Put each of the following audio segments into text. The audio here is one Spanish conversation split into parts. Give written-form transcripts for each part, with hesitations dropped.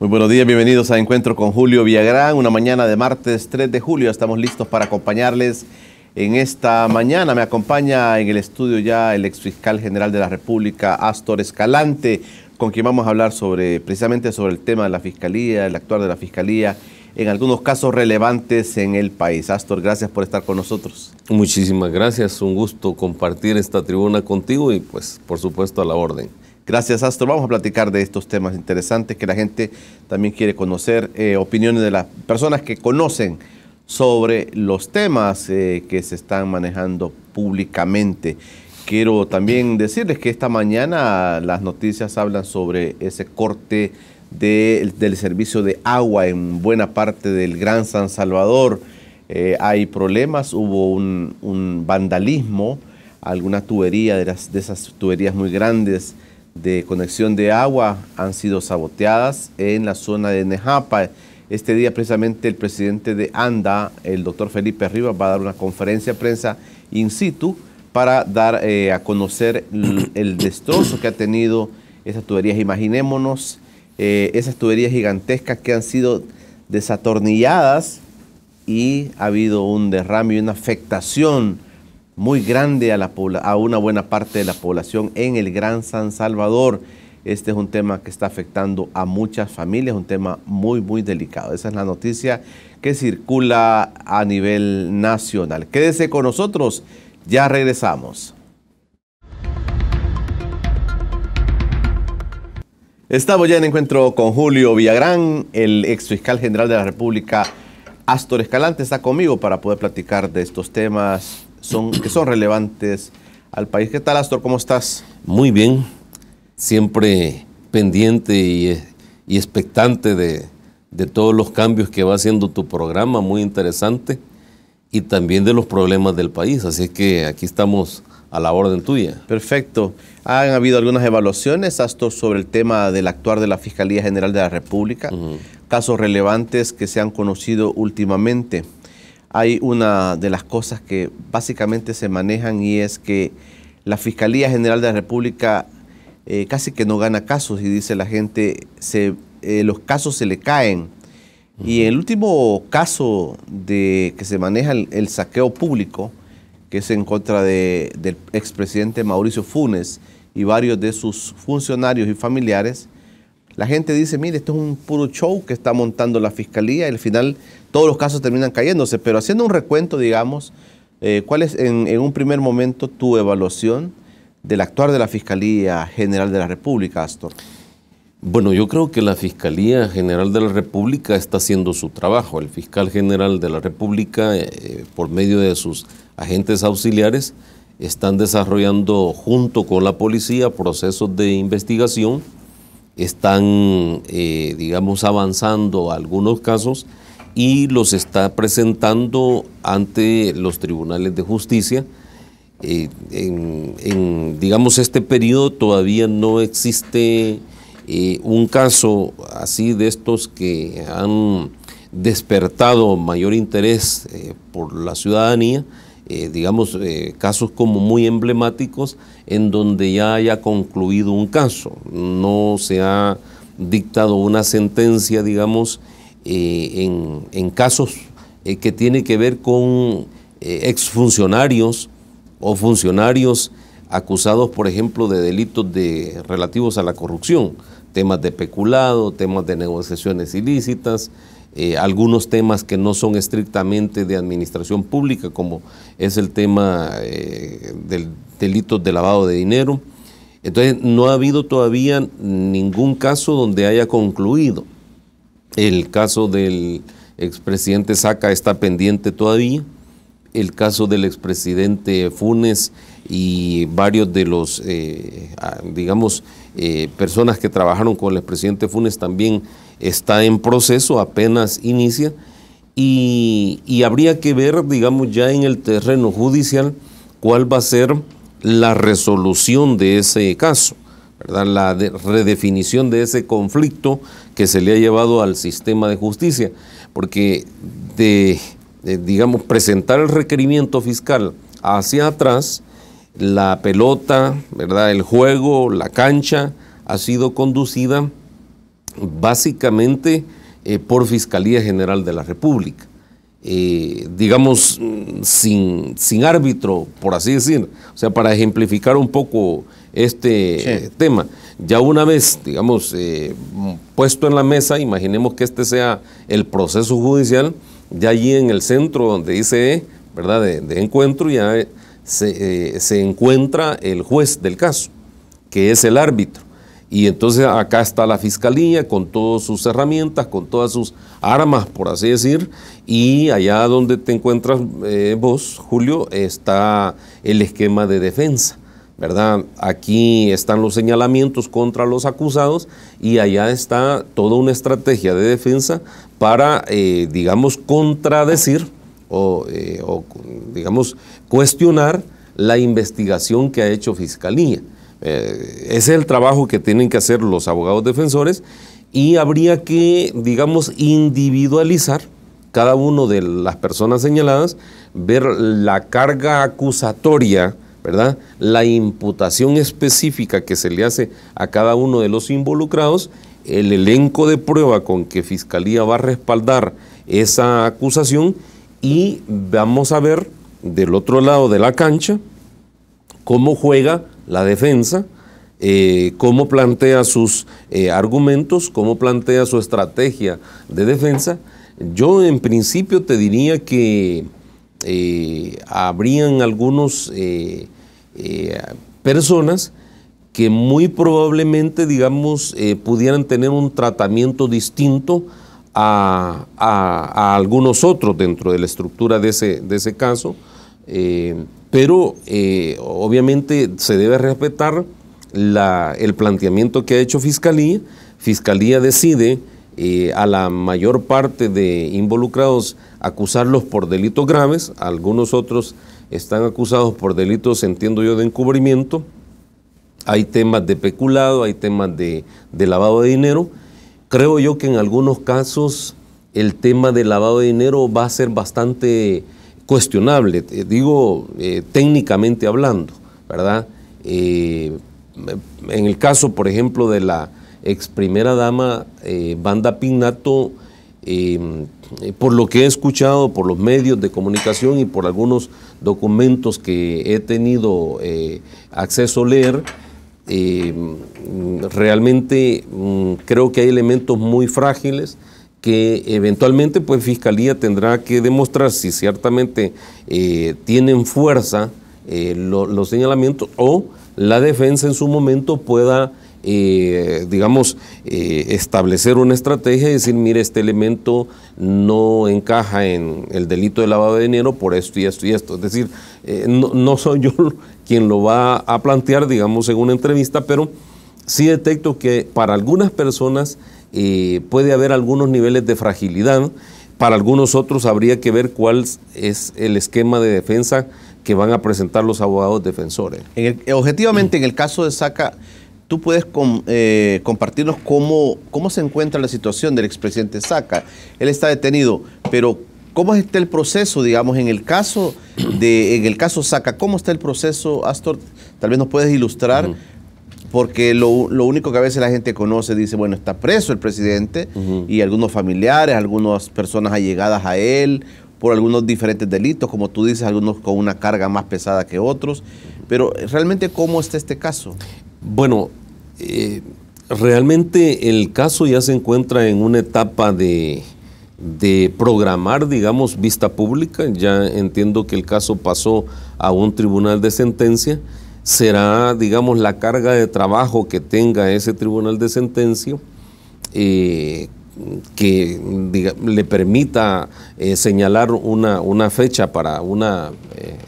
Muy buenos días, bienvenidos a Encuentro con Julio Villagrán, una mañana de martes 3 de julio. Estamos listos para acompañarles en esta mañana. Me acompaña en el estudio ya el exfiscal general de la República, Astor Escalante, con quien vamos a hablar precisamente sobre el tema de la Fiscalía, el actuar de la Fiscalía en algunos casos relevantes en el país. Astor, gracias por estar con nosotros. Muchísimas gracias, un gusto compartir esta tribuna contigo y pues por supuesto a la orden. Gracias, Astor. Vamos a platicar de estos temas interesantes que la gente también quiere conocer, opiniones de las personas que conocen sobre los temas que se están manejando públicamente. Quiero también decirles que esta mañana las noticias hablan sobre ese corte del servicio de agua en buena parte del Gran San Salvador. Hay problemas, hubo un vandalismo, alguna tubería de esas tuberías muy grandes de conexión de agua han sido saboteadas en la zona de Nejapa. Este día precisamente el presidente de ANDA, el doctor Felipe Rivas, va a dar una conferencia de prensa in situ para dar a conocer el destrozo que ha tenido esas tuberías. Imaginémonos esas tuberías gigantescas que han sido desatornilladas y ha habido un derrame y una afectación muy grande a una buena parte de la población en el Gran San Salvador. Este es un tema que está afectando a muchas familias, un tema muy, muy delicado. Esa es la noticia que circula a nivel nacional. Quédese con nosotros, ya regresamos. Estamos ya en encuentro con Julio Villagrán, el exfiscal general de la República. Astor Escalante está conmigo para poder platicar de estos temas que son relevantes al país. ¿Qué tal, Astor? ¿Cómo estás? Muy bien, siempre pendiente y expectante de todos los cambios que va haciendo tu programa, muy interesante, y también de los problemas del país, así que aquí estamos a la orden tuya. Perfecto. Han habido algunas evaluaciones, Astor, sobre el tema del actuar de la Fiscalía General de la República, casos relevantes que se han conocido últimamente. Hay una de las cosas que básicamente se manejan y es que la Fiscalía General de la República casi que no gana casos y dice la gente, los casos se le caen. Y el último caso que se maneja el saqueo público, que es en contra del expresidente Mauricio Funes y varios de sus funcionarios y familiares, la gente dice, mire, esto es un puro show que está montando la Fiscalía y al final todos los casos terminan cayéndose. Pero haciendo un recuento, digamos, ¿cuál es en un primer momento tu evaluación del actuar de la Fiscalía General de la República, Astor? Bueno, yo creo que la Fiscalía General de la República está haciendo su trabajo. El fiscal general de la República, por medio de sus agentes auxiliares, están desarrollando junto con la policía procesos de investigación. Están, digamos, avanzando algunos casos y los está presentando ante los tribunales de justicia. Digamos, este periodo todavía no existe un caso así de estos que han despertado mayor interés por la ciudadanía, digamos, casos como muy emblemáticos en donde ya haya concluido un caso. No se ha dictado una sentencia, digamos, en casos que tiene que ver con exfuncionarios o funcionarios acusados, por ejemplo, de delitos relativos a la corrupción, temas de peculado, temas de negociaciones ilícitas, algunos temas que no son estrictamente de administración pública, como es el tema del delito de lavado de dinero. Entonces, no ha habido todavía ningún caso donde haya concluido. El caso del expresidente Saca está pendiente todavía. El caso del expresidente Funes y varios de los, digamos, personas que trabajaron con el expresidente Funes también está en proceso, apenas inicia, y habría que ver, digamos, ya en el terreno judicial cuál va a ser la resolución de ese caso, ¿verdad? La redefinición de ese conflicto que se le ha llevado al sistema de justicia, porque digamos, presentar el requerimiento fiscal hacia atrás, la pelota, ¿verdad? El juego, la cancha ha sido conducida básicamente por Fiscalía General de la República. Digamos, sin árbitro, por así decir, o sea, para ejemplificar un poco este tema. Ya una vez, digamos, puesto en la mesa, imaginemos que este sea el proceso judicial, ya allí en el centro donde dice, ¿verdad?, de encuentro, ya se encuentra el juez del caso, que es el árbitro. Y entonces acá está la Fiscalía con todas sus herramientas, con todas sus armas, por así decir, y allá donde te encuentras vos, Julio, está el esquema de defensa, ¿verdad? Aquí están los señalamientos contra los acusados y allá está toda una estrategia de defensa para, digamos, contradecir o digamos, cuestionar la investigación que ha hecho Fiscalía. Ese es el trabajo que tienen que hacer los abogados defensores y habría que, digamos, individualizar cada una de las personas señaladas, ver la carga acusatoria, ¿verdad?, la imputación específica que se le hace a cada uno de los involucrados, el elenco de prueba con que Fiscalía va a respaldar esa acusación y vamos a ver del otro lado de la cancha cómo juega la defensa, cómo plantea sus argumentos, cómo plantea su estrategia de defensa. Yo en principio te diría que habrían algunos personas que muy probablemente, digamos, pudieran tener un tratamiento distinto a algunos otros dentro de la estructura de ese caso, pero obviamente se debe respetar el planteamiento que ha hecho Fiscalía. Fiscalía decide a la mayor parte de involucrados acusarlos por delitos graves, algunos otros están acusados por delitos, entiendo yo, de encubrimiento, hay temas de peculado, hay temas de lavado de dinero. Creo yo que en algunos casos el tema del lavado de dinero va a ser bastante cuestionable, digo técnicamente hablando, ¿verdad? En el caso, por ejemplo, de la ex primera dama Wanda Pignato, por lo que he escuchado por los medios de comunicación y por algunos documentos que he tenido acceso a leer, realmente creo que hay elementos muy frágiles que eventualmente pues Fiscalía tendrá que demostrar si ciertamente tienen fuerza los señalamientos o la defensa en su momento pueda digamos, establecer una estrategia y decir, mire, este elemento no encaja en el delito de lavado de dinero por esto y esto y esto. Es decir, no soy yo quien lo va a plantear, digamos, en una entrevista, pero sí detecto que para algunas personas puede haber algunos niveles de fragilidad, para algunos otros habría que ver cuál es el esquema de defensa que van a presentar los abogados defensores. Objetivamente, en el caso de Saca, ¿tú puedes compartirnos cómo se encuentra la situación del expresidente Saca? Él está detenido, pero ¿cómo está el proceso, digamos, en el caso Saca? ¿Cómo está el proceso, Astor? Tal vez nos puedes ilustrar, porque lo único que a veces la gente conoce, dice, bueno, está preso el presidente y algunos familiares, algunas personas allegadas a él, por algunos diferentes delitos, como tú dices, algunos con una carga más pesada que otros, pero realmente, ¿cómo está este caso? Bueno, realmente el caso ya se encuentra en una etapa de programar, digamos, vista pública. Ya entiendo que el caso pasó a un tribunal de sentencia. Será, digamos, la carga de trabajo que tenga ese tribunal de sentencia que le permita señalar una fecha para una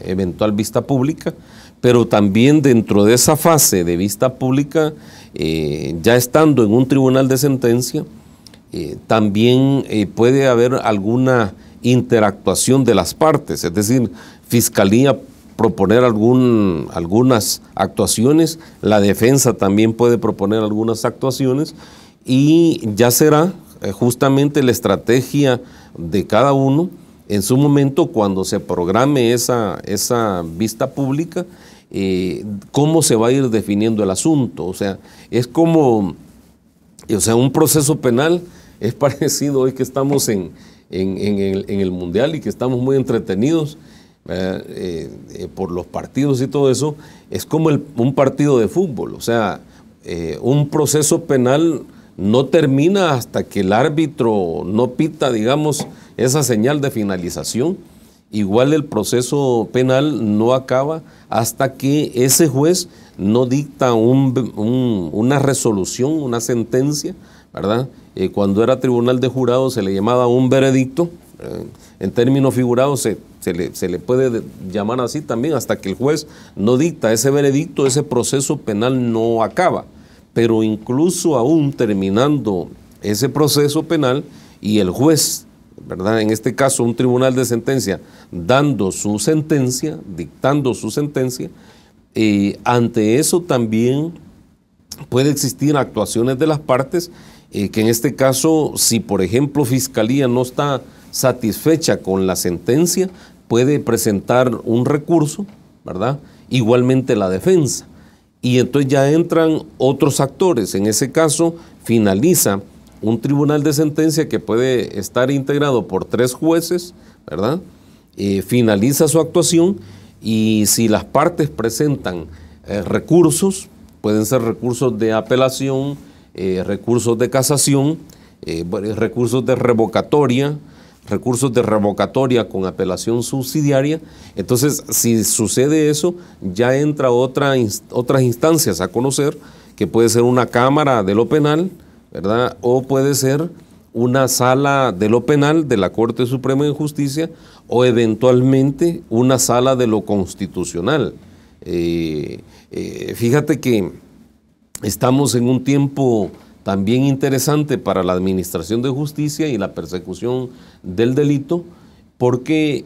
eventual vista pública. Pero también dentro de esa fase de vista pública, ya estando en un tribunal de sentencia, también puede haber alguna interactuación de las partes, es decir, Fiscalía proponer algunas actuaciones, la defensa también puede proponer algunas actuaciones y ya será justamente la estrategia de cada uno en su momento cuando se programe esa vista pública, cómo se va a ir definiendo el asunto. O sea, es como O sea, un proceso penal es parecido hoy que estamos en el Mundial y que estamos muy entretenidos por los partidos y todo eso, es como un partido de fútbol. O sea, un proceso penal no termina hasta que el árbitro no pita, digamos, esa señal de finalización. Igual el proceso penal no acaba hasta que ese juez no dicta una resolución, una sentencia, ¿verdad? Cuando era tribunal de jurado se le llamaba un veredicto. En términos figurados se le puede llamar así también, hasta que el juez no dicta ese veredicto, ese proceso penal no acaba. Pero incluso aún terminando ese proceso penal y el juez, ¿verdad?, en este caso un tribunal de sentencia, dando su sentencia, dictando su sentencia, ante eso también puede existir actuaciones de las partes, que en este caso, si por ejemplo Fiscalía no está satisfecha con la sentencia, puede presentar un recurso, ¿verdad? Igualmente la defensa. Y entonces ya entran otros actores. En ese caso, finaliza un tribunal de sentencia que puede estar integrado por 3 jueces, ¿verdad? Finaliza su actuación y si las partes presentan recursos, pueden ser recursos de apelación, recursos de casación, recursos de revocatoria con apelación subsidiaria. Entonces, si sucede eso, ya entra otras instancias a conocer, que puede ser una cámara de lo penal, ¿verdad? O puede ser una sala de lo penal de la Corte Suprema de Justicia o eventualmente una sala de lo constitucional. Fíjate que estamos en un tiempo también interesante para la administración de justicia y la persecución del delito, porque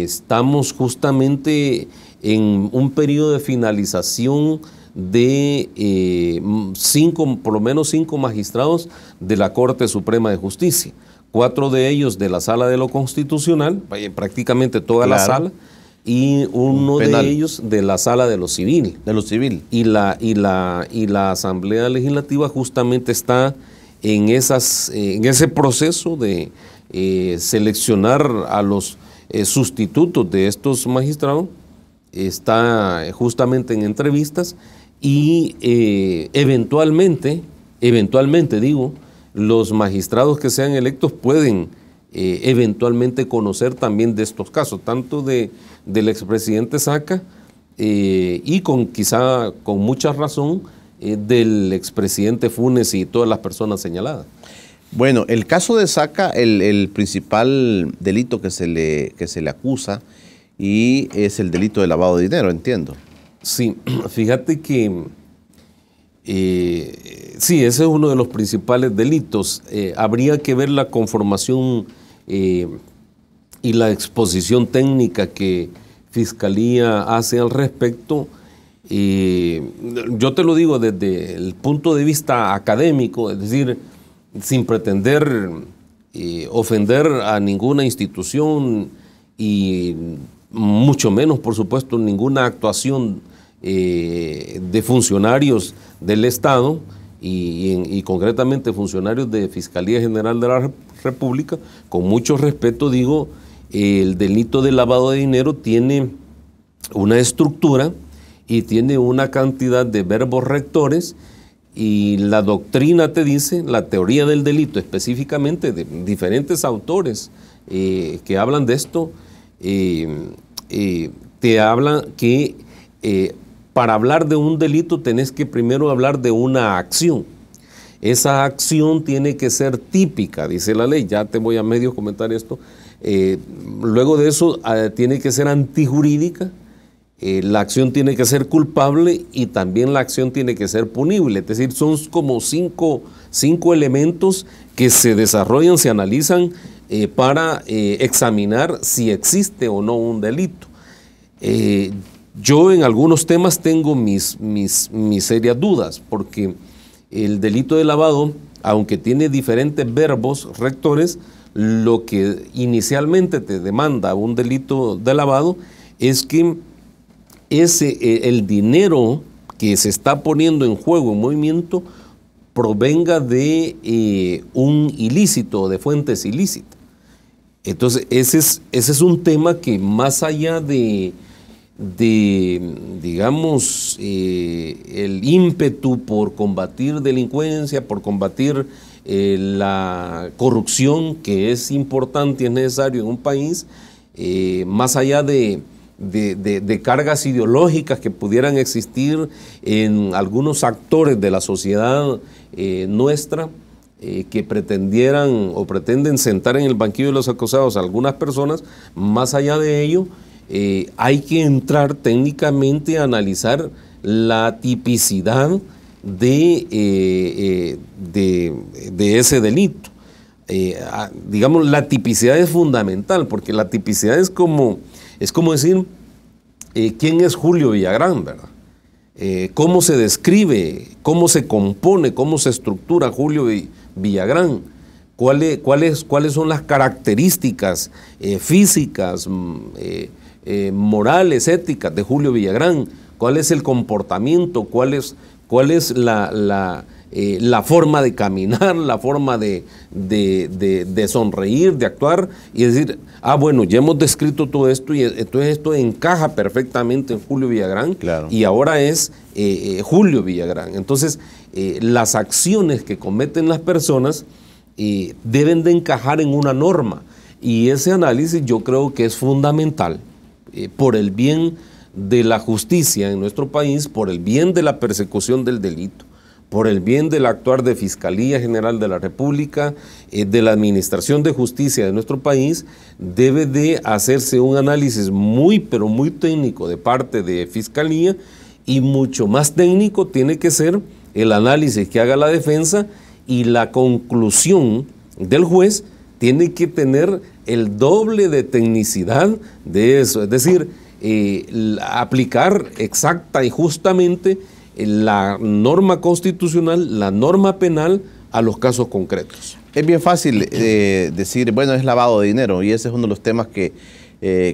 estamos justamente en un periodo de finalización de por lo menos 5 magistrados de la Corte Suprema de Justicia, 4 de ellos de la Sala de lo Constitucional, prácticamente toda la sala, y uno de ellos de la Sala de lo Civil. De lo civil. Y la Asamblea Legislativa justamente está en ese proceso de seleccionar a los sustitutos de estos magistrados. Está justamente en entrevistas y eventualmente digo, los magistrados que sean electos pueden eventualmente conocer también de estos casos, tanto del expresidente Saca y quizá con mucha razón del expresidente Funes y todas las personas señaladas. Bueno, el caso de Saca, el principal delito que se le acusa y es el delito de lavado de dinero, entiendo. Sí, fíjate que sí, ese es uno de los principales delitos. Habría que ver la conformación y la exposición técnica que Fiscalía hace al respecto. Yo te lo digo desde el punto de vista académico, es decir, sin pretender ofender a ninguna institución y mucho menos, por supuesto, ninguna actuación de funcionarios del Estado y concretamente funcionarios de Fiscalía General de la República. Con mucho respeto digo, el delito de lavado de dinero tiene una estructura y tiene una cantidad de verbos rectores, y la doctrina te dice, la teoría del delito específicamente de diferentes autores que hablan de esto, te hablan que para hablar de un delito tenés que primero hablar de una acción. Esa acción tiene que ser típica, dice la ley. Ya te voy a medio comentar esto. Luego de eso tiene que ser antijurídica, la acción tiene que ser culpable y también la acción tiene que ser punible. Es decir, son como cinco elementos que se desarrollan, se analizan para examinar si existe o no un delito. Yo en algunos temas tengo mis serias dudas, porque el delito de lavado, aunque tiene diferentes verbos rectores, lo que inicialmente te demanda un delito de lavado es que el dinero que se está poniendo en juego, en movimiento, provenga de un ilícito, de fuentes ilícitas. Entonces, ese es un tema que más allá de digamos, el ímpetu por combatir delincuencia, por combatir la corrupción, que es importante y es necesario en un país, más allá de cargas ideológicas que pudieran existir en algunos actores de la sociedad nuestra, que pretendieran o pretenden sentar en el banquillo de los acusados a algunas personas, más allá de ello, hay que entrar técnicamente a analizar la tipicidad de ese delito. Digamos, la tipicidad es fundamental, porque la tipicidad es como decir, ¿quién es Julio Villagrán, verdad? ¿Cómo se describe, cómo se compone, cómo se estructura Julio Villagrán? ¿Cuáles son las características físicas, morales, éticas de Julio Villagrán? ¿Cuál es el comportamiento? ¿Cuál es la forma de caminar, la forma de sonreír, de actuar? Y decir, bueno, ya hemos descrito todo esto y entonces esto encaja perfectamente en Julio Villagrán, claro. Y ahora es Julio Villagrán. Entonces, las acciones que cometen las personas deben de encajar en una norma, y ese análisis yo creo que es fundamental por el bien de la justicia en nuestro país, por el bien de la persecución del delito, por el bien del actuar de Fiscalía General de la República, de la Administración de Justicia de nuestro país. Debe de hacerse un análisis muy, pero muy técnico de parte de Fiscalía, y mucho más técnico tiene que ser el análisis que haga la defensa, y la conclusión del juez tiene que tener el doble de tecnicidad de eso, es decir, aplicar exacta y justamente la norma constitucional, la norma penal a los casos concretos. Es bien fácil decir, bueno, es lavado de dinero, y ese es uno de los temas que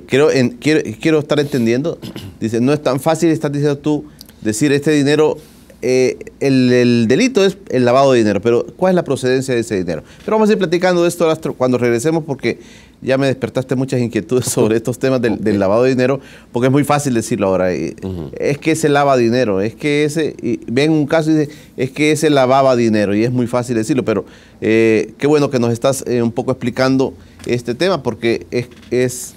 quiero estar entendiendo. Dice, no es tan fácil, estás diciendo tú, decir este dinero, el delito es el lavado de dinero, pero ¿cuál es la procedencia de ese dinero? Pero vamos a ir platicando de esto cuando regresemos, porque ya me despertaste muchas inquietudes sobre estos temas del lavado de dinero, porque es muy fácil decirlo ahora. Es que ese lava dinero, es que ese, y ven un caso y dice, es que ese lavaba dinero, y es muy fácil decirlo, pero qué bueno que nos estás un poco explicando este tema, porque es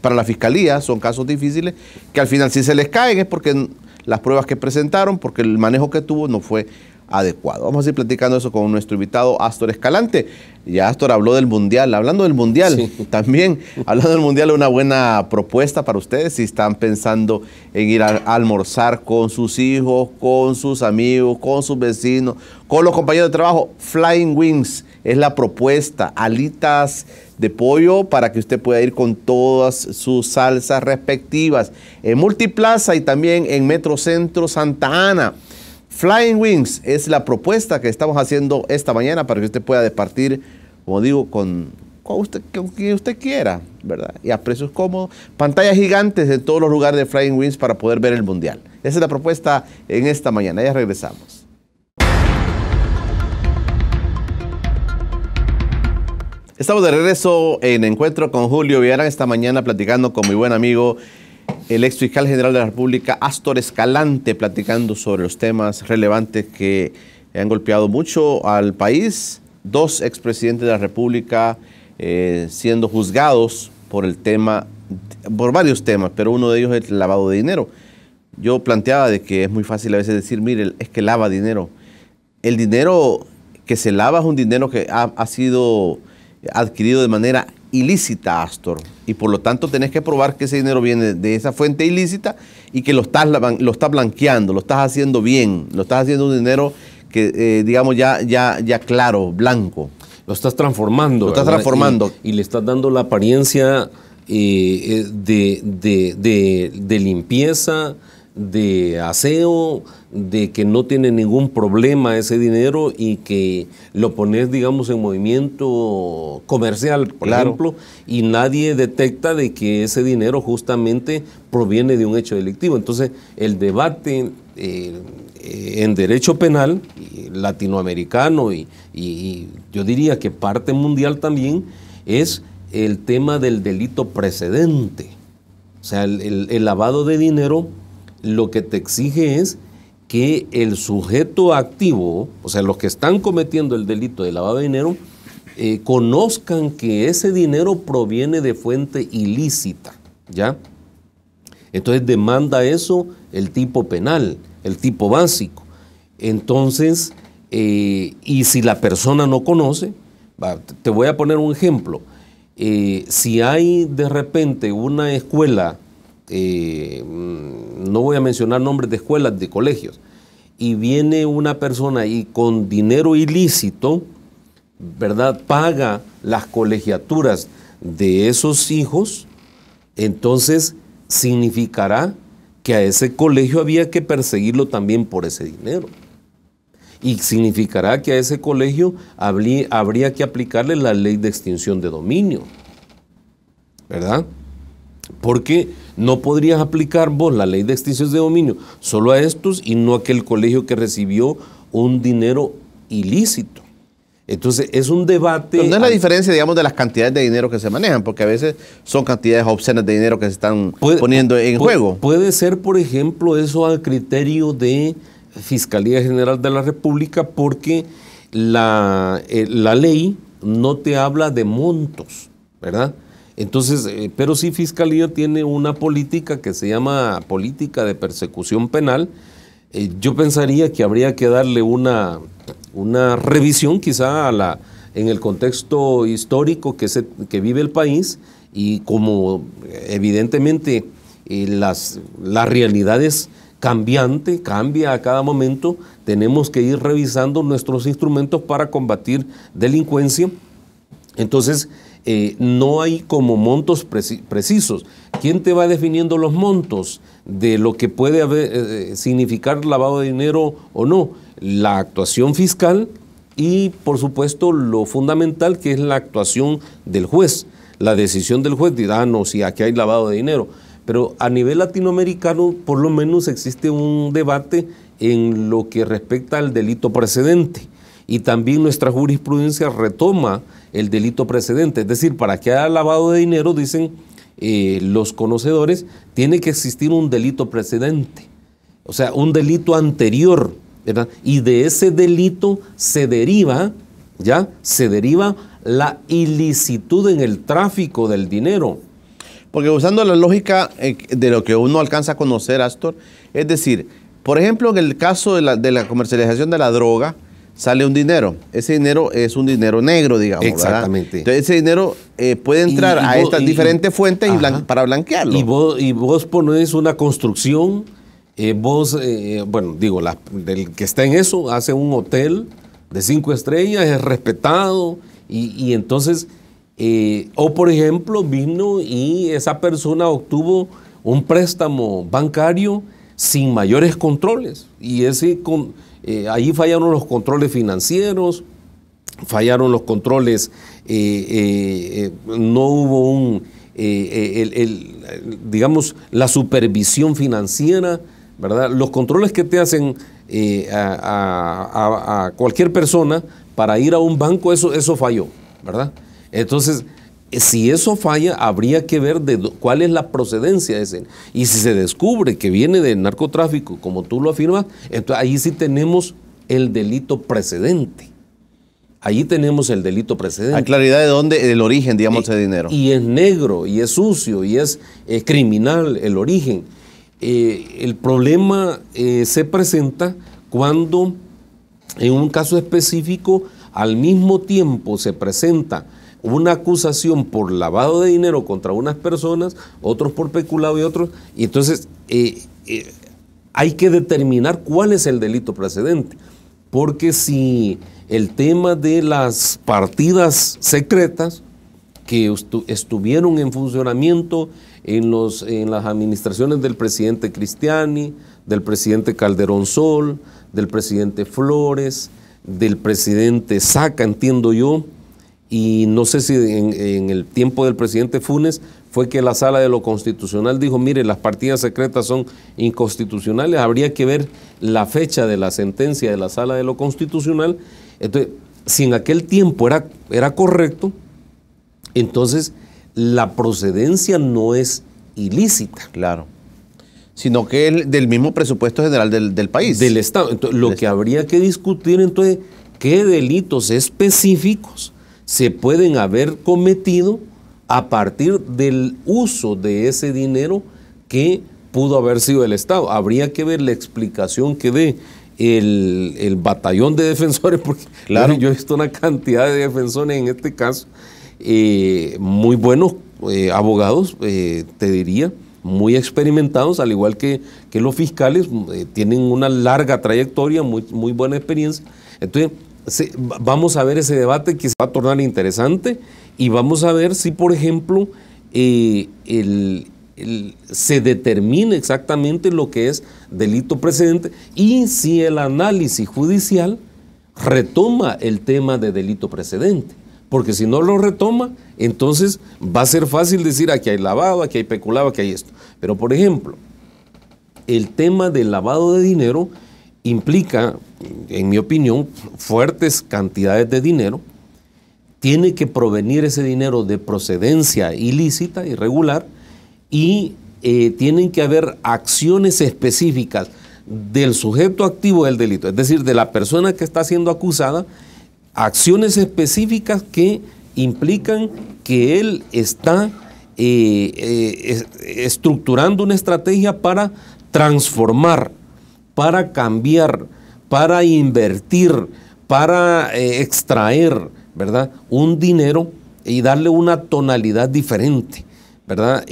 para la Fiscalía son casos difíciles, que al final si se les caen es porque las pruebas que presentaron, porque el manejo que tuvo no fue adecuado. Vamos a ir platicando eso con nuestro invitado Astor Escalante. Ya Astor habló del Mundial. Hablando del Mundial, sí. También hablando del Mundial, una buena propuesta para ustedes si están pensando en ir a almorzar con sus hijos, con sus amigos, con sus vecinos, con los compañeros de trabajo. Flying Wings es la propuesta. Alitas de pollo para que usted pueda ir con todas sus salsas respectivas. En Multiplaza y también en Metrocentro Santa Ana. Flying Wings es la propuesta que estamos haciendo esta mañana para que usted pueda departir, como digo, con quien usted quiera, ¿verdad? Y a precios cómodos. Pantallas gigantes en todos los lugares de Flying Wings para poder ver el Mundial. Esa es la propuesta en esta mañana. Ya regresamos. Estamos de regreso en Encuentro con Julio Villagrán esta mañana, platicando con mi buen amigo, el ex fiscal general de la República, Astor Escalante, platicando sobre los temas relevantes que han golpeado mucho al país. Dos expresidentes de la República siendo juzgados por varios temas, pero uno de ellos es el lavado de dinero. Yo planteaba de que es muy fácil a veces decir, mire, es que lava dinero. El dinero que se lava es un dinero que ha sido adquirido de manera ilícita, Astor, y por lo tanto tenés que probar que ese dinero viene de esa fuente ilícita y que lo estás blanqueando, lo estás haciendo bien, lo estás haciendo un dinero que, digamos, ya claro, blanco. Lo estás transformando. Lo estás transformando. Y le estás dando la apariencia de limpieza, de aseo, de que no tiene ningún problema ese dinero y que lo pones, digamos, en movimiento comercial, por ejemplo, y nadie detecta de que ese dinero justamente proviene de un hecho delictivo. Entonces, el debate en derecho penal latinoamericano y yo diría que parte mundial también, es el tema del delito precedente. O sea, el lavado de dinero lo que te exige es que el sujeto activo, o sea, los que están cometiendo el delito de lavado de dinero, conozcan que ese dinero proviene de fuente ilícita, ¿ya? Entonces demanda eso el tipo penal, el tipo básico. Entonces, y si la persona no conoce, te voy a poner un ejemplo. Si hay de repente una escuela, no voy a mencionar nombres de escuelas, de colegios, y viene una persona y con dinero ilícito, ¿verdad?, paga las colegiaturas de esos hijos, entonces significará que a ese colegio había que perseguirlo también por ese dinero. Y significará que a ese colegio habría que aplicarle la ley de extinción de dominio, ¿verdad? Porque no podrías aplicar vos la ley de extinción de dominio solo a estos y no a aquel colegio que recibió un dinero ilícito. Entonces es un debate... Pero no es la diferencia, digamos, de las cantidades de dinero que se manejan, porque a veces son cantidades obscenas de dinero que se están poniendo en juego. Puede ser, por ejemplo, eso al criterio de Fiscalía General de la República, porque la ley no te habla de montos, ¿verdad? Entonces, pero sí Fiscalía tiene una política que se llama política de persecución penal. Yo pensaría que habría que darle una revisión quizá en el contexto histórico que vive el país, y como evidentemente las realidades cambia a cada momento, tenemos que ir revisando nuestros instrumentos para combatir delincuencia. Entonces, no hay como montos precisos. ¿Quién te va definiendo los montos de lo que puede significar lavado de dinero o no? La actuación fiscal y, por supuesto, lo fundamental, que es la actuación del juez. La decisión del juez dirá, no, si aquí hay lavado de dinero. Pero a nivel latinoamericano, por lo menos, existe un debate en lo que respecta al delito precedente. Y también nuestra jurisprudencia retoma el delito precedente. Es decir, para que haya lavado de dinero, dicen los conocedores, tiene que existir un delito precedente. O sea, un delito anterior, ¿verdad? Y de ese delito se deriva la ilicitud en el tráfico del dinero. Porque usando la lógica de lo que uno alcanza a conocer, Astor, es decir, por ejemplo, en el caso de la comercialización de la droga, sale un dinero. Ese dinero es un dinero negro, digamos. Exactamente. ¿Verdad? Entonces ese dinero puede entrar a estas diferentes fuentes para blanquearlo. Y vos pones una construcción, del que está en eso, hace un hotel de 5 estrellas, es respetado, y entonces, o por ejemplo, vino y esa persona obtuvo un préstamo bancario sin mayores controles, y ahí fallaron los controles financieros, fallaron los controles, no hubo digamos, la supervisión financiera, ¿verdad? Los controles que te hacen a cualquier persona para ir a un banco, eso falló, ¿verdad? Entonces, si eso falla, habría que ver cuál es la procedencia de ese. Y si se descubre que viene del narcotráfico, como tú lo afirmas, entonces ahí sí tenemos el delito precedente. Ahí tenemos el delito precedente. Hay claridad de dónde, el origen, digamos, ese dinero. Y es negro, y es sucio, y es criminal el origen. El problema se presenta cuando, en un caso específico, al mismo tiempo se presenta una acusación por lavado de dinero contra unas personas, otros por peculado y otros, y entonces hay que determinar cuál es el delito precedente, porque si el tema de las partidas secretas que estuvieron en funcionamiento en las administraciones del presidente Cristiani, del presidente Calderón Sol, del presidente Flores, del presidente Saca, entiendo yo, y no sé si en el tiempo del presidente Funes fue que la Sala de lo Constitucional dijo, mire, las partidas secretas son inconstitucionales, habría que ver la fecha de la sentencia de la Sala de lo Constitucional. Entonces, si en aquel tiempo era correcto, entonces la procedencia no es ilícita. Claro. Sino que es del mismo presupuesto general del país. Del Estado. Entonces, lo que habría que discutir entonces, qué delitos específicos se pueden haber cometido a partir del uso de ese dinero que pudo haber sido del Estado. Habría que ver la explicación que dé el batallón de defensores, porque claro, yo he visto una cantidad de defensores en este caso, muy buenos abogados, te diría, muy experimentados, al igual que los fiscales, tienen una larga trayectoria, muy buena experiencia. Entonces, vamos a ver ese debate que se va a tornar interesante y vamos a ver si, por ejemplo, se determina exactamente lo que es delito precedente y si el análisis judicial retoma el tema de delito precedente. Porque si no lo retoma, entonces va a ser fácil decir aquí hay lavado, aquí hay peculado, aquí hay esto. Pero, por ejemplo, el tema del lavado de dinero implica, en mi opinión, fuertes cantidades de dinero. Tiene que provenir ese dinero de procedencia ilícita, irregular, y tienen que haber acciones específicas del sujeto activo del delito, es decir, de la persona que está siendo acusada, acciones específicas que implican que él está estructurando una estrategia para transformar, para cambiar, para invertir, para extraer, ¿verdad?, un dinero y darle una tonalidad diferente, ¿verdad?,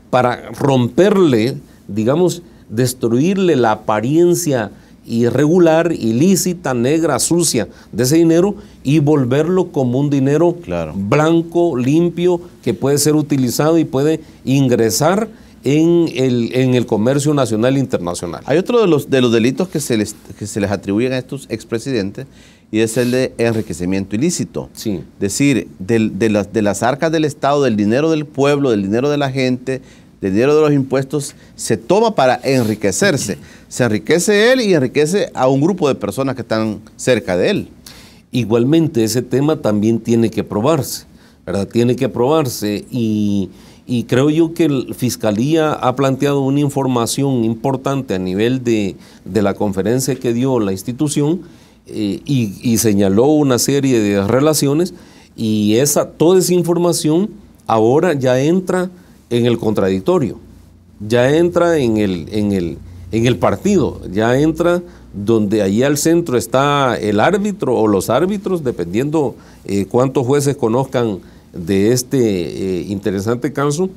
para romperle, digamos, destruirle la apariencia irregular, ilícita, negra, sucia de ese dinero y volverlo como un dinero blanco, limpio, que puede ser utilizado y puede ingresar en el comercio nacional e internacional. Hay otro de los delitos que se les atribuyen a estos expresidentes y es el de enriquecimiento ilícito. Sí. Es decir, de las arcas del Estado, del dinero del pueblo, del dinero de la gente, del dinero de los impuestos, se toma para enriquecerse. Se enriquece él y enriquece a un grupo de personas que están cerca de él. Igualmente, ese tema también tiene que probarse, ¿verdad? Tiene que probarse y creo yo que la Fiscalía ha planteado una información importante a nivel de la conferencia que dio la institución y señaló una serie de relaciones y toda esa información ahora ya entra en el contradictorio, ya entra en el partido, ya entra donde allí al centro está el árbitro o los árbitros, dependiendo cuántos jueces conozcan de este interesante caso,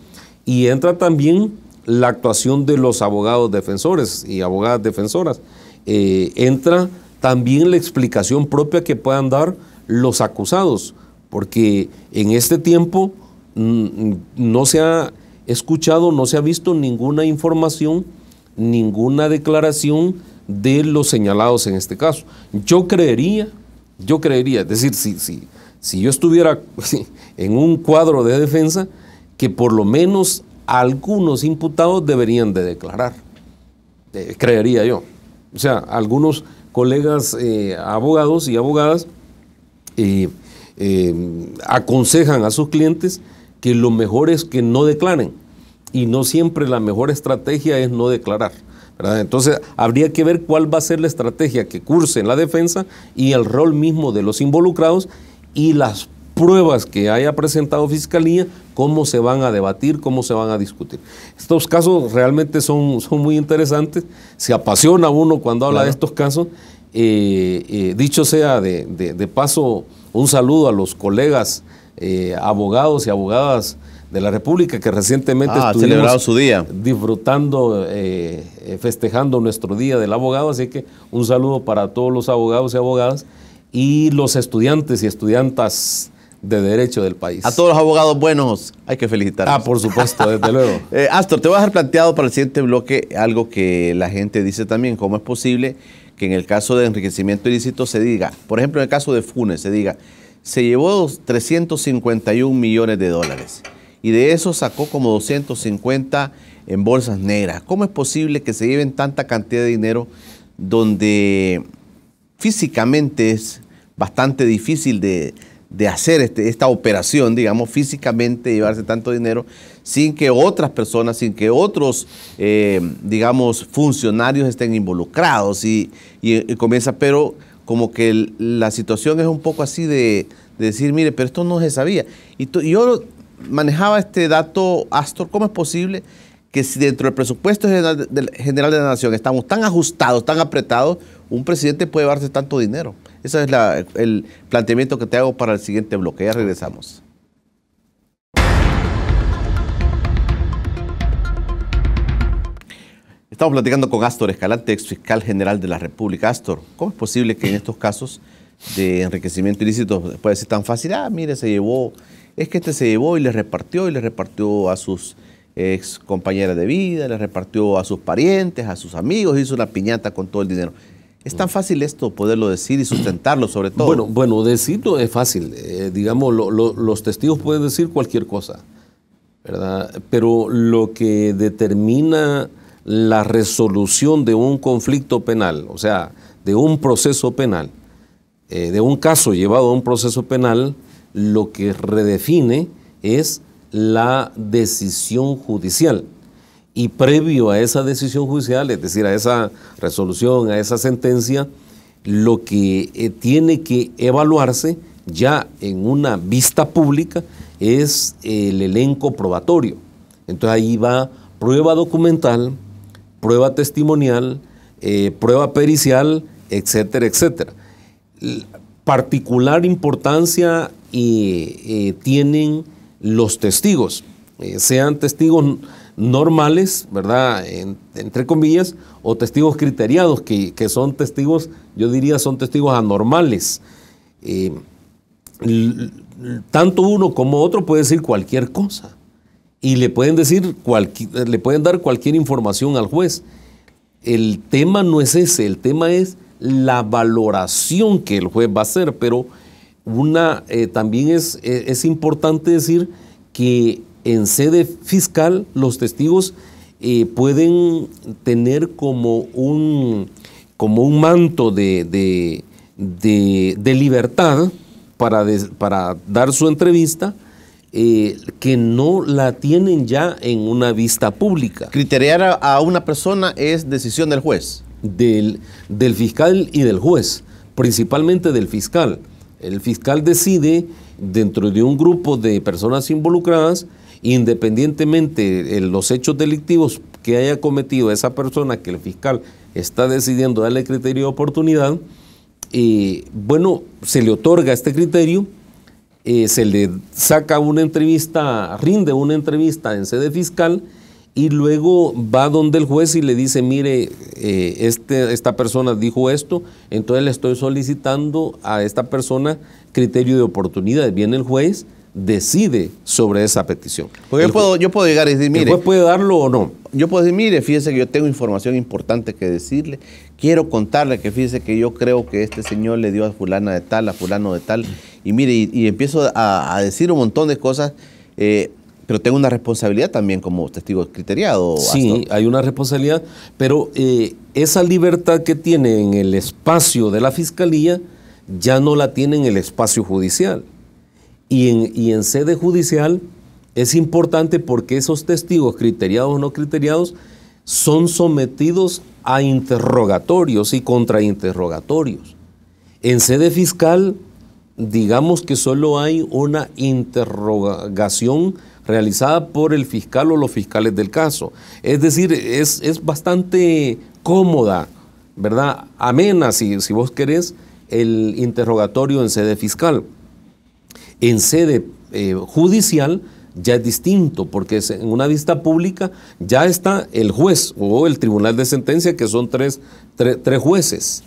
y entra también la actuación de los abogados defensores y abogadas defensoras. Entra también la explicación propia que puedan dar los acusados, porque en este tiempo no se ha escuchado, no se ha visto ninguna información, ninguna declaración de los señalados en este caso. Yo creería, es decir, si yo estuviera en un cuadro de defensa, que por lo menos algunos imputados deberían de declarar, creería yo. O sea, algunos colegas abogados y abogadas aconsejan a sus clientes que lo mejor es que no declaren y no siempre la mejor estrategia es no declarar, ¿verdad? Entonces habría que ver cuál va a ser la estrategia que curse en la defensa y el rol mismo de los involucrados y las pruebas que haya presentado Fiscalía, cómo se van a debatir, cómo se van a discutir. Estos casos realmente son muy interesantes, se apasiona uno cuando habla de estos casos. Dicho sea de paso, un saludo a los colegas abogados y abogadas de la República que recientemente estuvimos su día, disfrutando, festejando nuestro Día del Abogado, así que un saludo para todos los abogados y abogadas y los estudiantes y estudiantas de Derecho del país. A todos los abogados buenos hay que felicitarlos. Por supuesto, desde luego. Astor, te voy a dejar planteado para el siguiente bloque algo que la gente dice también, cómo es posible que en el caso de enriquecimiento ilícito se diga, por ejemplo en el caso de Funes, se diga, se llevó 351 millones de dólares y de eso sacó como 250 en bolsas negras. ¿Cómo es posible que se lleven tanta cantidad de dinero donde físicamente es bastante difícil de hacer esta operación, digamos, físicamente llevarse tanto dinero sin que otras personas, sin que otros, digamos, funcionarios estén involucrados y comienza, pero como que la situación es un poco así de decir, mire, pero esto no se sabía. Y yo manejaba este dato, Astor, ¿cómo es posible que si dentro del presupuesto general de la nación estamos tan ajustados, tan apretados, un presidente puede llevarse tanto dinero? Ese es el planteamiento que te hago para el siguiente bloque. Ya regresamos. Estamos platicando con Astor Escalante, ex fiscal general de la República. Astor, ¿cómo es posible que en estos casos de enriquecimiento ilícito puede ser tan fácil? Mire, se llevó y le repartió a sus ex compañeras de vida, le repartió a sus parientes, a sus amigos, hizo una piñata con todo el dinero. ¿Es tan fácil esto, poderlo decir y sustentarlo sobre todo? Bueno, decirlo es fácil. Digamos, los testigos pueden decir cualquier cosa, ¿verdad? Pero lo que determina la resolución de un conflicto penal, o sea, de un proceso penal, de un caso llevado a un proceso penal, lo que redefine es la decisión judicial. Y previo a esa decisión judicial, es decir, a esa resolución, a esa sentencia, lo que tiene que evaluarse ya en una vista pública es el elenco probatorio. Entonces ahí va prueba documental, prueba testimonial, prueba pericial, etcétera, etcétera. Particular importancia tienen los testigos, sean testigos normales, ¿verdad?, entre comillas, o testigos criteriados, que son testigos, yo diría, son testigos anormales. Tanto uno como otro puede decir cualquier cosa y le pueden dar cualquier información al juez. El tema no es ese, el tema es la valoración que el juez va a hacer, pero también es importante decir que en sede fiscal los testigos pueden tener como un manto de libertad para dar su entrevista, que no la tienen ya en una vista pública. Criteriar a una persona es decisión del juez. Del fiscal y del juez, principalmente del fiscal. El fiscal decide dentro de un grupo de personas involucradas, independientemente de los hechos delictivos que haya cometido esa persona que el fiscal está decidiendo darle criterio de oportunidad, se le otorga este criterio, se le saca una entrevista, rinde una entrevista en sede fiscal y luego va donde el juez y le dice, mire, esta persona dijo esto, entonces le estoy solicitando a esta persona criterio de oportunidad. Viene el juez, decide sobre esa petición. Porque yo puedo llegar y decir, mire, ¿el juez puede darlo o no? Yo puedo decir, mire, fíjese que yo tengo información importante que decirle, quiero contarle que fíjese que yo creo que este señor le dio a fulana de tal, a fulano de tal, y mire, y empiezo a decir un montón de cosas, pero tengo una responsabilidad también como testigo criteriado. Sí, Astor. Hay una responsabilidad, pero esa libertad que tiene en el espacio de la fiscalía ya no la tiene en el espacio judicial. Y en sede judicial es importante porque esos testigos, criteriados o no criteriados, son sometidos a interrogatorios y contrainterrogatorios. En sede fiscal, digamos que solo hay una interrogación realizada por el fiscal o los fiscales del caso. Es decir, es bastante cómoda, ¿verdad? Amena, si vos querés, el interrogatorio en sede fiscal. En sede judicial ya es distinto, porque en una vista pública ya está el juez o el tribunal de sentencia, que son tres jueces,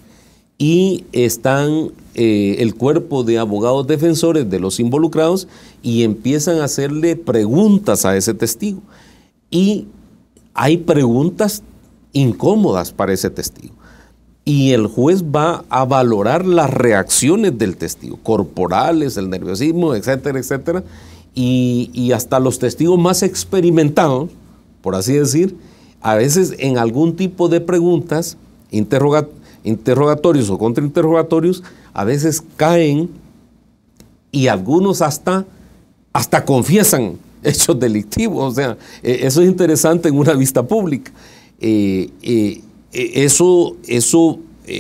y están el cuerpo de abogados defensores de los involucrados y empiezan a hacerle preguntas a ese testigo. Y hay preguntas incómodas para ese testigo. y el juez va a valorar las reacciones del testigo, corporales, el nerviosismo, etcétera, etcétera, y hasta los testigos más experimentados, por así decir, a veces en algún tipo de preguntas, interrogatorios o contrainterrogatorios, a veces caen y algunos hasta confiesan hechos delictivos. O sea, eso es interesante en una vista pública. Eso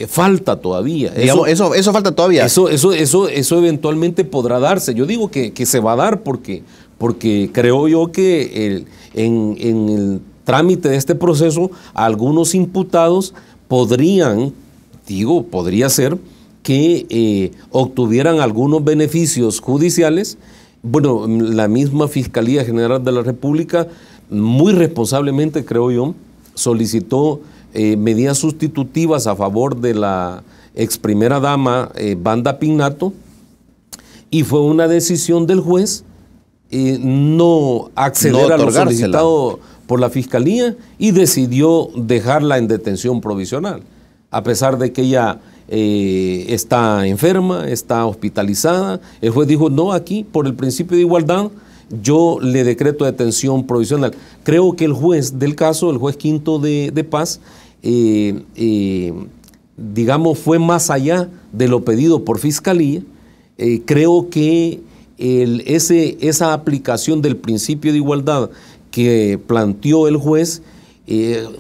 falta todavía. Digamos, eso falta todavía. Eso eventualmente podrá darse. Yo digo que se va a dar porque creo yo que en el trámite de este proceso, algunos imputados podría ser que obtuvieran algunos beneficios judiciales. Bueno, la misma Fiscalía General de la República, muy responsablemente, creo yo, solicitó medidas sustitutivas a favor de la ex primera dama Wanda Pignato, y fue una decisión del juez no acceder a lo solicitado por la Fiscalía y decidió dejarla en detención provisional, a pesar de que ella está enferma, está hospitalizada. El juez dijo, no, aquí por el principio de igualdad yo le decreto detención provisional. Creo que el juez del caso, el juez quinto de paz, digamos, fue más allá de lo pedido por Fiscalía. Creo que esa aplicación del principio de igualdad que planteó el juez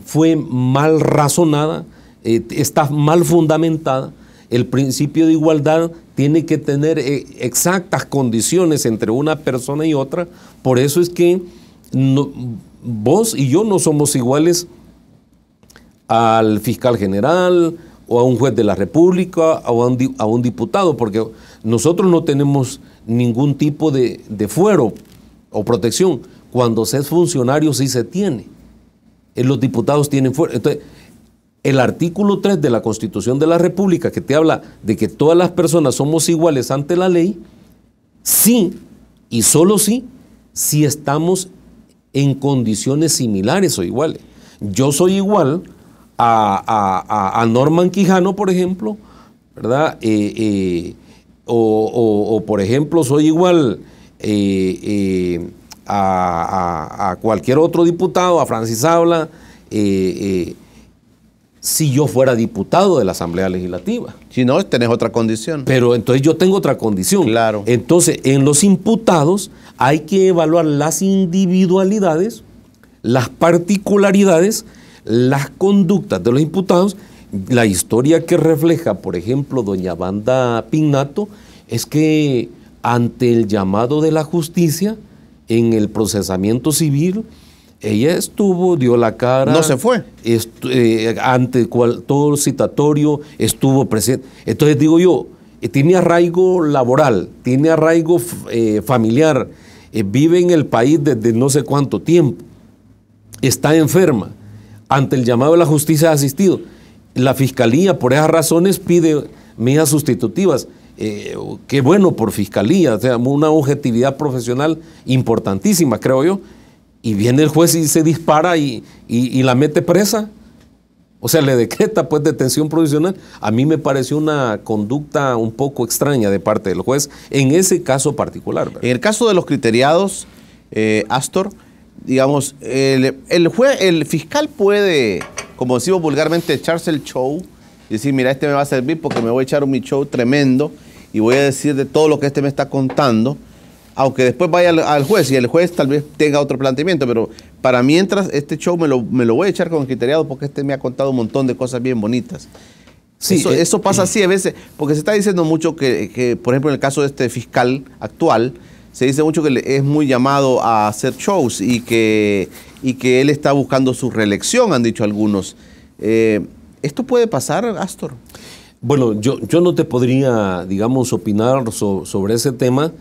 fue mal razonada, está mal fundamentada. El principio de igualdad tiene que tener exactas condiciones entre una persona y otra. Por eso es que vos y yo no somos iguales al fiscal general o a un juez de la República o a un diputado, porque nosotros no tenemos ningún tipo de fuero o protección. Cuando se es funcionario sí se tiene. Los diputados tienen fuero. Entonces, el artículo 3 de la Constitución de la República, que te habla de que todas las personas somos iguales ante la ley, sí y solo sí, si estamos en condiciones similares o iguales. Yo soy igual a Norman Quijano, por ejemplo, ¿verdad? O por ejemplo, soy igual a cualquier otro diputado, a Francis Habla, si yo fuera diputado de la Asamblea Legislativa. Si no, tenés otra condición. Pero entonces yo tengo otra condición. Claro. Entonces, en los imputados hay que evaluar las individualidades, las particularidades, las conductas de los imputados. La historia que refleja, por ejemplo, doña Wanda Pignato, es que ante el llamado de la justicia, en el procesamiento civil, ella dio la cara. No se fue. Ante todo citatorio, estuvo presente. Entonces digo yo, tiene arraigo laboral, tiene arraigo familiar, vive en el país desde no sé cuánto tiempo, está enferma, ante el llamado de la justicia ha asistido. La Fiscalía, por esas razones, pide medidas sustitutivas. Qué bueno por Fiscalía, o sea, una objetividad profesional importantísima, creo yo. Y viene el juez y se dispara y la mete presa. O sea, le decreta pues detención provisional. A mí me pareció una conducta un poco extraña de parte del juez en ese caso particular, ¿verdad? En el caso de los criteriados, Astor, digamos, el fiscal puede, como decimos vulgarmente, echarse el show y decir, mira, este me va a servir porque me voy a echar un show tremendo y voy a decir de todo lo que este me está contando, aunque después vaya al juez y el juez tal vez tenga otro planteamiento, pero para mientras este show me lo voy a echar con el criteriado porque este me ha contado un montón de cosas bien bonitas. Sí, eso pasa así a veces, porque se está diciendo mucho que, por ejemplo, en el caso de este fiscal actual, se dice mucho que es muy llamado a hacer shows y que él está buscando su reelección, han dicho algunos. ¿Esto puede pasar, Astor? Bueno, yo no te podría, digamos, opinar sobre ese tema.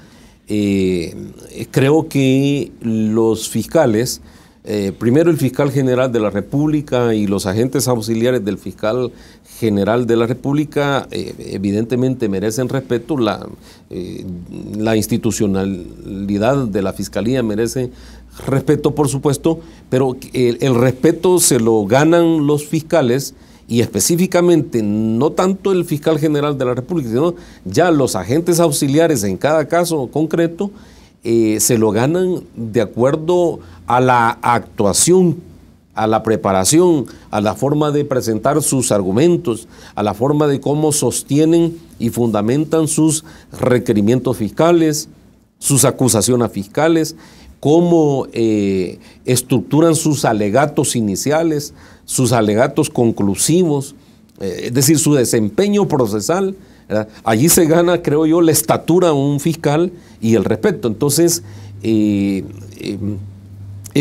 Creo que los fiscales, primero el fiscal general de la República y los agentes auxiliares del fiscal general de la República, evidentemente merecen respeto. La institucionalidad de la Fiscalía merece respeto, por supuesto, pero el respeto se lo ganan los fiscales y específicamente no tanto el fiscal general de la República, sino ya los agentes auxiliares en cada caso concreto, se lo ganan de acuerdo a la actuación, a la preparación, a la forma de presentar sus argumentos, a la forma de cómo sostienen y fundamentan sus requerimientos fiscales, sus acusaciones fiscales, cómo estructuran sus alegatos iniciales, sus alegatos conclusivos, es decir, su desempeño procesal, ¿verdad? Allí se gana, creo yo, la estatura de un fiscal y el respeto. Entonces, es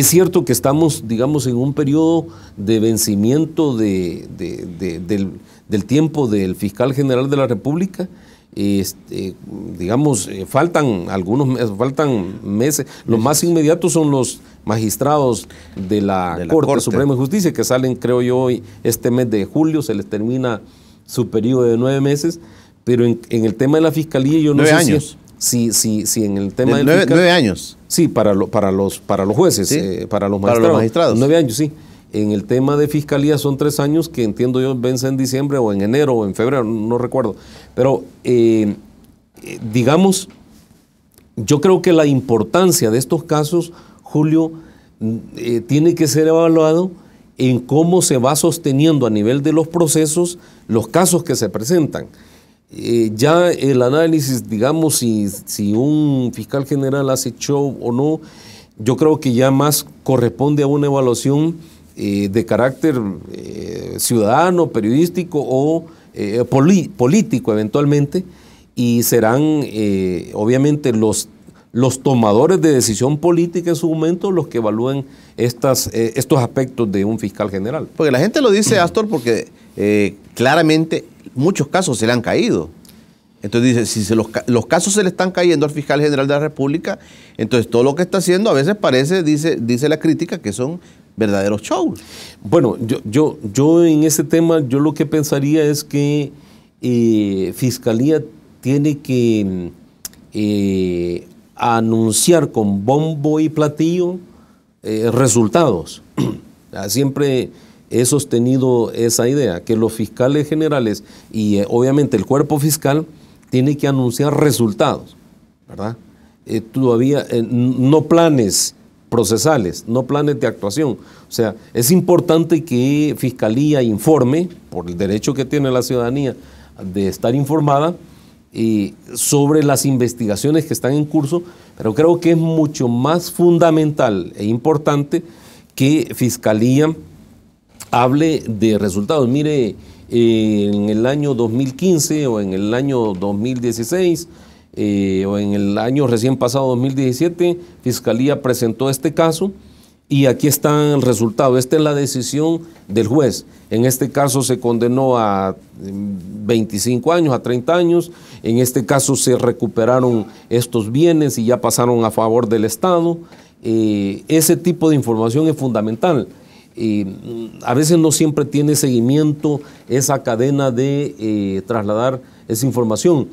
cierto que estamos, digamos, en un periodo de vencimiento del tiempo del fiscal general de la República. Digamos, faltan meses. Los más inmediatos son los magistrados de la Corte Suprema de Justicia, que salen, creo yo, este mes de julio, se les termina su periodo de 9 meses, pero en el tema de la Fiscalía yo no sé 9 años. Si en el tema de 9 años. Sí, para los jueces, ¿Sí? para los magistrados. Para los magistrados. 9 años, sí. En el tema de Fiscalía son 3 años que entiendo yo vence en diciembre o en enero o en febrero, no recuerdo. Pero, digamos, yo creo que la importancia de estos casos, Julio, tiene que ser evaluado en cómo se va sosteniendo a nivel de los procesos los casos que se presentan. Ya el análisis, digamos, si un fiscal general hace show o no, yo creo que ya más corresponde a una evaluación de carácter ciudadano, periodístico o político eventualmente, y serán obviamente los tomadores de decisión política en su momento los que evalúen estos aspectos de un fiscal general. Porque la gente lo dice, Astor, porque claramente muchos casos se le han caído. Entonces dice, si los casos se le están cayendo al fiscal general de la República, entonces todo lo que está haciendo a veces parece, dice la crítica, que son verdaderos shows. Bueno, yo en ese tema, yo lo que pensaría es que Fiscalía tiene que anunciar con bombo y platillo resultados. Siempre he sostenido esa idea, que los fiscales generales y obviamente el cuerpo fiscal tiene que anunciar resultados, ¿verdad? Todavía no planes procesales, no planes de actuación. O sea, es importante que Fiscalía informe, por el derecho que tiene la ciudadanía de estar informada, sobre las investigaciones que están en curso, pero creo que es mucho más fundamental e importante que Fiscalía hable de resultados. Mire, en el año 2015 o en el año 2016 o en el año recién pasado 2017, Fiscalía presentó este caso y aquí está el resultado. Esta es la decisión del juez. En este caso se condenó a 25 años, a 30 años. En este caso se recuperaron estos bienes y ya pasaron a favor del Estado. Ese tipo de información es fundamental. A veces no siempre tiene seguimiento esa cadena de trasladar esa información.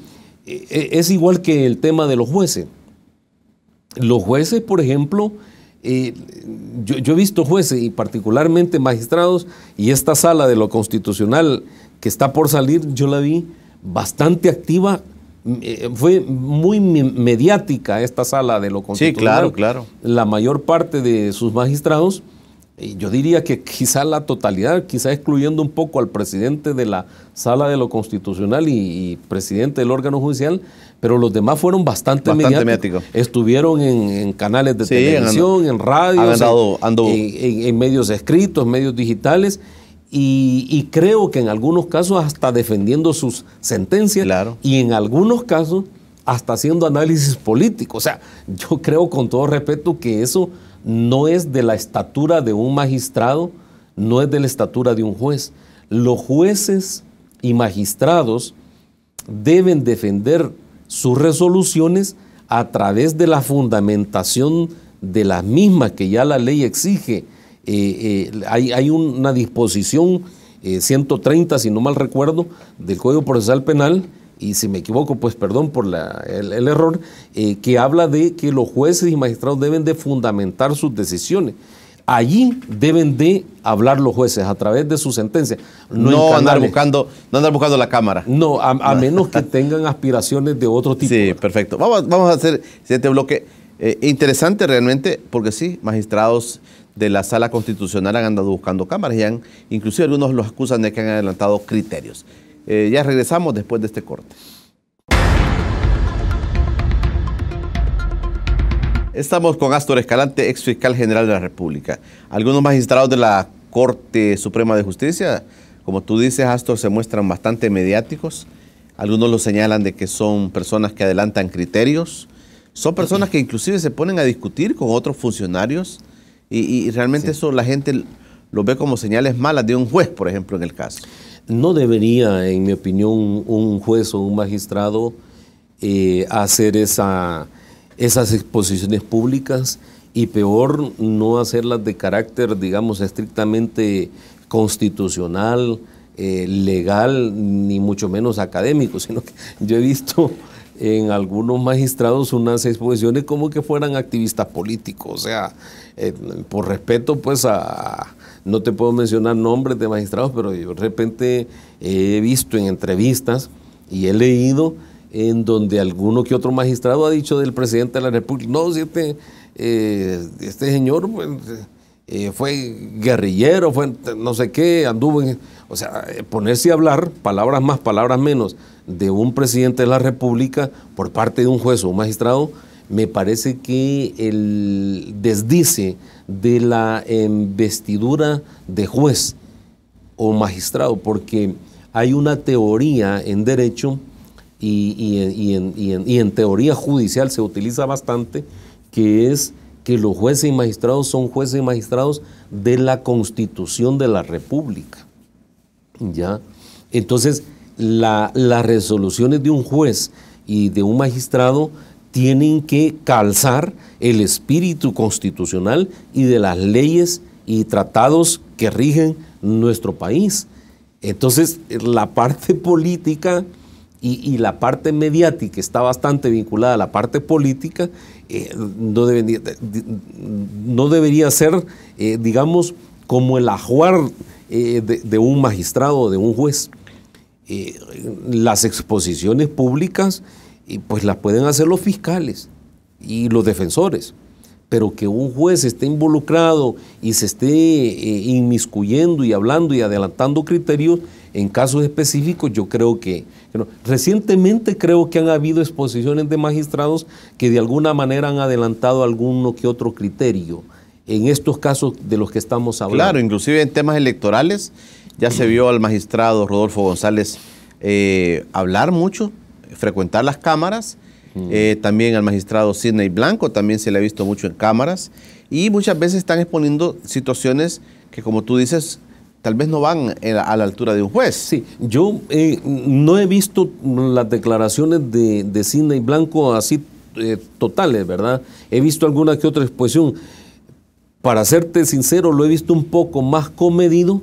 Es igual que el tema de los jueces. Los jueces, por ejemplo, yo he visto jueces y particularmente magistrados, y esta sala de lo constitucional que está por salir, yo la vi bastante activa. Fue muy mediática esta sala de lo constitucional. Sí, claro. La mayor parte de sus magistrados, yo diría que quizá la totalidad, quizá excluyendo un poco al presidente de la sala de lo constitucional y presidente del órgano judicial, pero los demás fueron bastante mediáticos. Estuvieron en canales de televisión, en radios, en medios escritos, medios digitales, y creo que en algunos casos hasta defendiendo sus sentencias, claro, y en algunos casos hasta haciendo análisis político. O sea, yo creo con todo respeto que eso no es de la estatura de un magistrado, no es de la estatura de un juez. Los jueces y magistrados deben defender sus resoluciones a través de la fundamentación de las mismas que ya la ley exige. Hay una disposición 130, si no mal recuerdo, del Código Procesal Penal, y si me equivoco, pues perdón por el error, que habla de que los jueces y magistrados deben de fundamentar sus decisiones. allí deben de hablar los jueces a través de su sentencia. No andar buscando la cámara. No, a menos que tengan aspiraciones de otro tipo. Sí, perfecto. Vamos a hacer el siguiente bloque. Interesante realmente, porque sí, magistrados de la Sala Constitucional han andado buscando cámaras y inclusive algunos los acusan de que han adelantado criterios. Ya regresamos después de este corte. Estamos con Astor Escalante, ex fiscal general de la República. Algunos magistrados de la Corte Suprema de Justicia, como tú dices, Astor, se muestran bastante mediáticos. Algunos lo señalan de que son personas que adelantan criterios. Son personas que inclusive se ponen a discutir con otros funcionarios y realmente eso la gente lo ve como señales malas de un juez, por ejemplo, en el caso. No debería, en mi opinión, un juez o un magistrado hacer esas exposiciones públicas y peor no hacerlas de carácter, digamos, estrictamente constitucional, legal, ni mucho menos académico, sino que yo he visto en algunos magistrados unas exposiciones como que fueran activistas políticos, o sea, por respeto pues no te puedo mencionar nombres de magistrados, pero yo de repente he visto en entrevistas y he leído en donde alguno que otro magistrado ha dicho del presidente de la República, no, si este señor pues, fue guerrillero, fue no sé qué, anduvo en... O sea, ponerse a hablar, palabras más, palabras menos, de un presidente de la República por parte de un juez o un magistrado, me parece que el desdice de la investidura de juez o magistrado, porque hay una teoría en derecho y en teoría judicial se utiliza bastante, que es que los jueces y magistrados son jueces y magistrados de la Constitución de la República. ¿Ya? Entonces, las resoluciones de un juez y de un magistrado tienen que calzar el espíritu constitucional y de las leyes y tratados que rigen nuestro país. Entonces, la parte política y la parte mediática está bastante vinculada a la parte política, no debería ser, digamos, como el ajuar de un magistrado o de un juez. Las exposiciones públicas pues las pueden hacer los fiscales y los defensores, pero que un juez esté involucrado y se esté inmiscuyendo y hablando y adelantando criterios en casos específicos, yo creo que no. Recientemente creo que han habido exposiciones de magistrados que de alguna manera han adelantado alguno que otro criterio en estos casos de los que estamos hablando. Claro, inclusive en temas electorales ya se vio al magistrado Rodolfo González hablar mucho, frecuentar las cámaras, también al magistrado Sidney Blanco también se le ha visto mucho en cámaras y muchas veces están exponiendo situaciones que, como tú dices, tal vez no van a la altura de un juez. Sí, yo no he visto las declaraciones de Sidney Blanco así totales, ¿verdad? He visto alguna que otra exposición. Para serte sincero, lo he visto un poco más comedido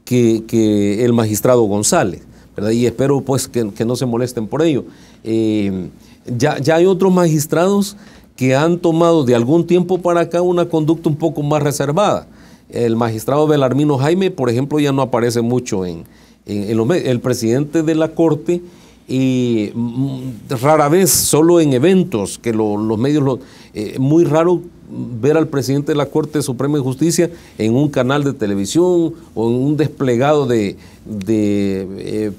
que el magistrado González, ¿verdad? Y espero pues que no se molesten por ello. Ya hay otros magistrados que han tomado de algún tiempo para acá una conducta un poco más reservada. El magistrado Belarmino Jaime, por ejemplo, ya no aparece mucho en los medios. El presidente de la Corte, rara vez, solo en eventos, que los medios, muy raro ver al presidente de la Corte Suprema de Justicia en un canal de televisión o en un desplegado de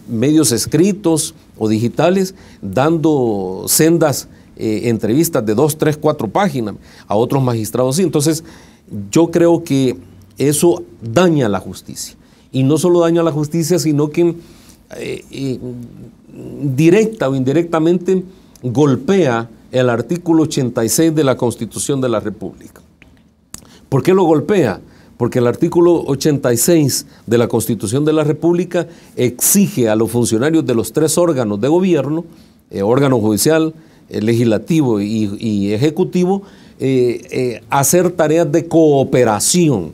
medios escritos o digitales, dando sendas entrevistas de 2, 3, 4 páginas a otros magistrados. Sí, entonces, yo creo que eso daña la justicia. Y no solo daña la justicia, sino que directa o indirectamente golpea el artículo 86 de la Constitución de la República. ¿Por qué lo golpea? Porque el artículo 86 de la Constitución de la República exige a los funcionarios de los 3 órganos de gobierno, órgano judicial, legislativo y ejecutivo, hacer tareas de cooperación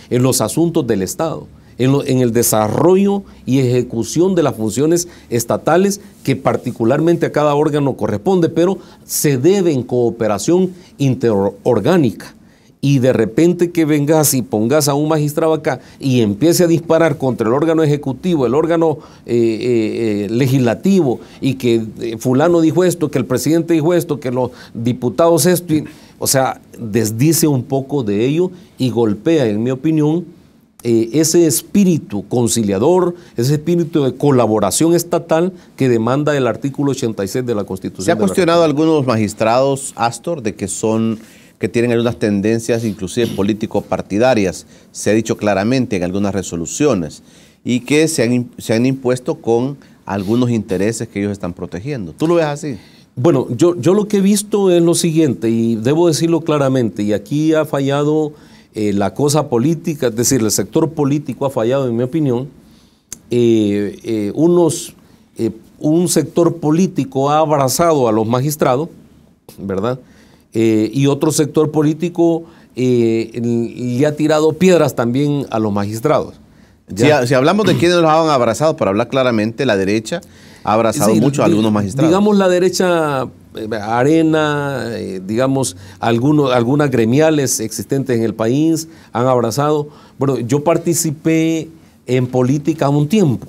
en los asuntos del Estado, en el desarrollo y ejecución de las funciones estatales que particularmente a cada órgano corresponde, pero se debe en cooperación interorgánica. y de repente que vengas y pongas a un magistrado acá y empiece a disparar contra el órgano ejecutivo, el órgano legislativo, y que fulano dijo esto, que el presidente dijo esto, que los diputados esto, o sea, desdice un poco de ello y golpea, en mi opinión, ese espíritu conciliador, ese espíritu de colaboración estatal que demanda el artículo 86 de la Constitución. ¿Se ha cuestionado a algunos magistrados, Astor, de que tienen algunas tendencias inclusive político-partidarias? Se ha dicho claramente en algunas resoluciones y que se han impuesto con algunos intereses que ellos están protegiendo. ¿Tú lo ves así? Bueno, yo lo que he visto es lo siguiente, y debo decirlo claramente, y aquí ha fallado la cosa política, es decir, el sector político ha fallado, en mi opinión. Un sector político ha abrazado a los magistrados, ¿verdad? Y otro sector político le ha tirado piedras también a los magistrados. Si hablamos de quienes los han abrazado, para hablar claramente, la derecha ha abrazado mucho a algunos magistrados. Digamos la derecha, Arena, digamos algunas gremiales existentes en el país han abrazado. Bueno, yo participé en política un tiempo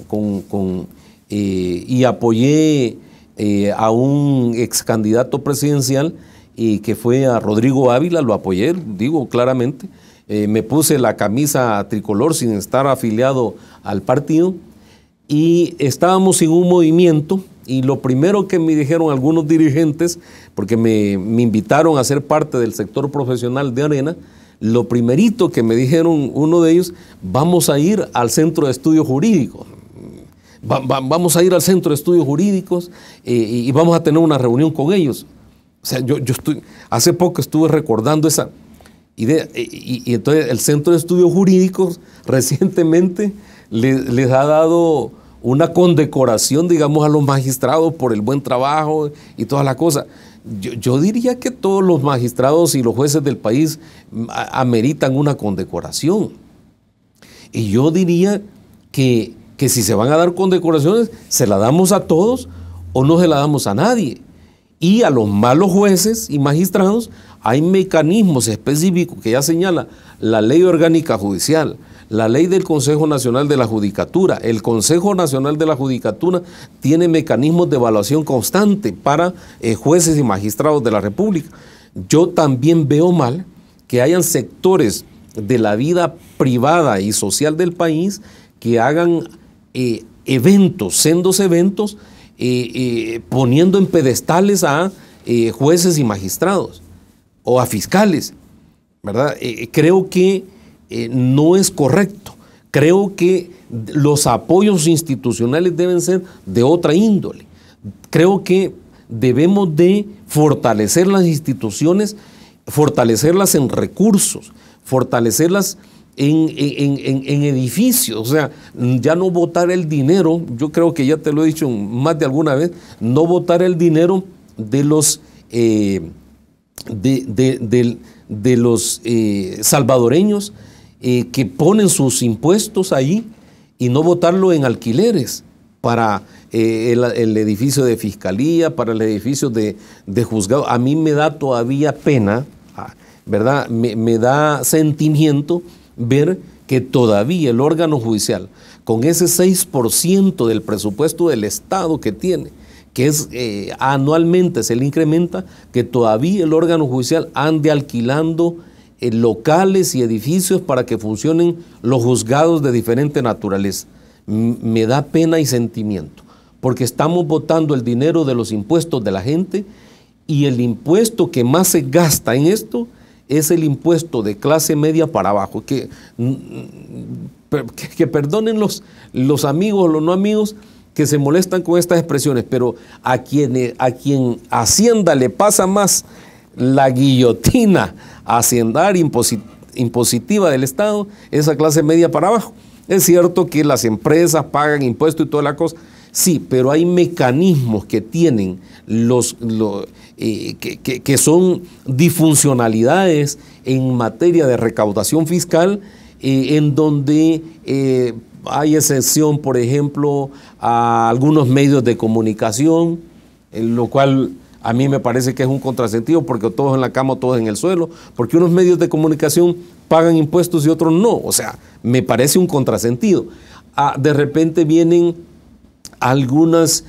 y apoyé a un ex candidato presidencial que fue a Rodrigo Ávila, lo apoyé, digo claramente. Me puse la camisa tricolor sin estar afiliado al partido y estábamos en un movimiento, y lo primero que me dijeron algunos dirigentes, porque me invitaron a ser parte del sector profesional de Arena, lo primerito que me dijeron uno de ellos: vamos a ir al Centro de Estudios Jurídicos. Vamos a ir al Centro de Estudios Jurídicos y vamos a tener una reunión con ellos. O sea, hace poco estuve recordando esa idea, y entonces el Centro de Estudios Jurídicos recientemente les ha dado una condecoración, digamos, a los magistrados por el buen trabajo y toda la cosa. Yo diría que todos los magistrados y los jueces del país ameritan una condecoración. Y yo diría que si se van a dar condecoraciones, se la damos a todos o no se la damos a nadie. Y a los malos jueces y magistrados hay mecanismos específicos que ya señala la Ley Orgánica Judicial, la Ley del Consejo Nacional de la Judicatura. El Consejo Nacional de la Judicatura tiene mecanismos de evaluación constante para jueces y magistrados de la República. Yo también veo mal que hayan sectores de la vida privada y social del país que hagan sendos eventos, poniendo en pedestales a jueces y magistrados o a fiscales, ¿verdad? Creo que no es correcto. Creo que los apoyos institucionales deben ser de otra índole. Creo que debemos de fortalecer las instituciones, fortalecerlas en recursos, fortalecerlas en edificios, o sea, ya no botar el dinero. Yo creo que ya te lo he dicho más de alguna vez, no botar el dinero de los salvadoreños que ponen sus impuestos ahí, y no botarlo en alquileres para el edificio de fiscalía, para el edificio de juzgado. A mí me da todavía pena, ¿verdad? Me da sentimiento ver que todavía el órgano judicial, con ese 6% del presupuesto del Estado que tiene, que es anualmente se le incrementa, que todavía el órgano judicial ande alquilando locales y edificios para que funcionen los juzgados de diferente naturaleza. Me da pena y sentimiento, porque estamos botando el dinero de los impuestos de la gente, y el impuesto que más se gasta en esto es el impuesto de clase media para abajo. Que perdonen los amigos o los no amigos que se molestan con estas expresiones, pero a quien Hacienda le pasa más la guillotina haciendaria impositiva del Estado, esa clase media para abajo. Es cierto que las empresas pagan impuestos y toda la cosa, sí, pero hay mecanismos que tienen que son disfuncionalidades en materia de recaudación fiscal, en donde hay excepción, por ejemplo, a algunos medios de comunicación, lo cual a mí me parece que es un contrasentido, porque todos en la cama, todos en el suelo, porque unos medios de comunicación pagan impuestos y otros no. O sea, me parece un contrasentido. De repente vienen algunos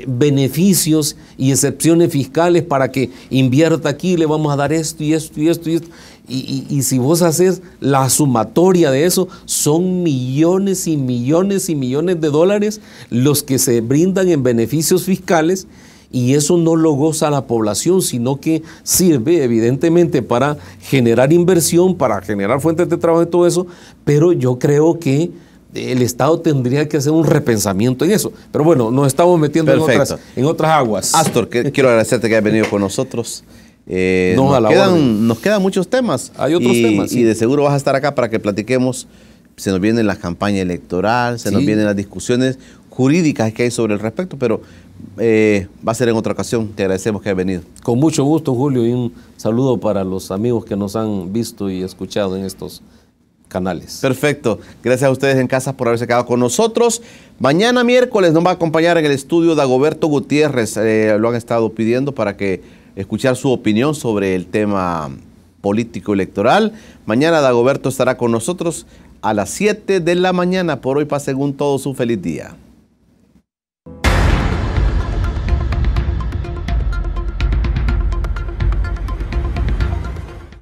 beneficios y excepciones fiscales para que invierta aquí, le vamos a dar esto y esto y esto y esto. Y si vos haces la sumatoria de eso, son millones y millones y millones de dólares los que se brindan en beneficios fiscales, y eso no lo goza la población, sino que sirve evidentemente para generar inversión, para generar fuentes de trabajo y todo eso, pero yo creo que el Estado tendría que hacer un repensamiento en eso. Pero bueno, nos estamos metiendo en otras aguas. Astor, quiero agradecerte que hayas venido con nosotros. Nos quedan muchos temas. Hay otros temas, sí. Y de seguro vas a estar acá para que platiquemos. Se nos viene la campaña electoral, se nos vienen las discusiones jurídicas que hay sobre el respecto, pero va a ser en otra ocasión. Te agradecemos que hayas venido. Con mucho gusto, Julio, y un saludo para los amigos que nos han visto y escuchado en estos canales. Perfecto. Gracias a ustedes en casa por haberse quedado con nosotros. Mañana miércoles nos va a acompañar en el estudio Dagoberto Gutiérrez. Lo han estado pidiendo para que escuchar su opinión sobre el tema político electoral. Mañana Dagoberto estará con nosotros a las 7 de la mañana. Por hoy pasen todos un feliz día.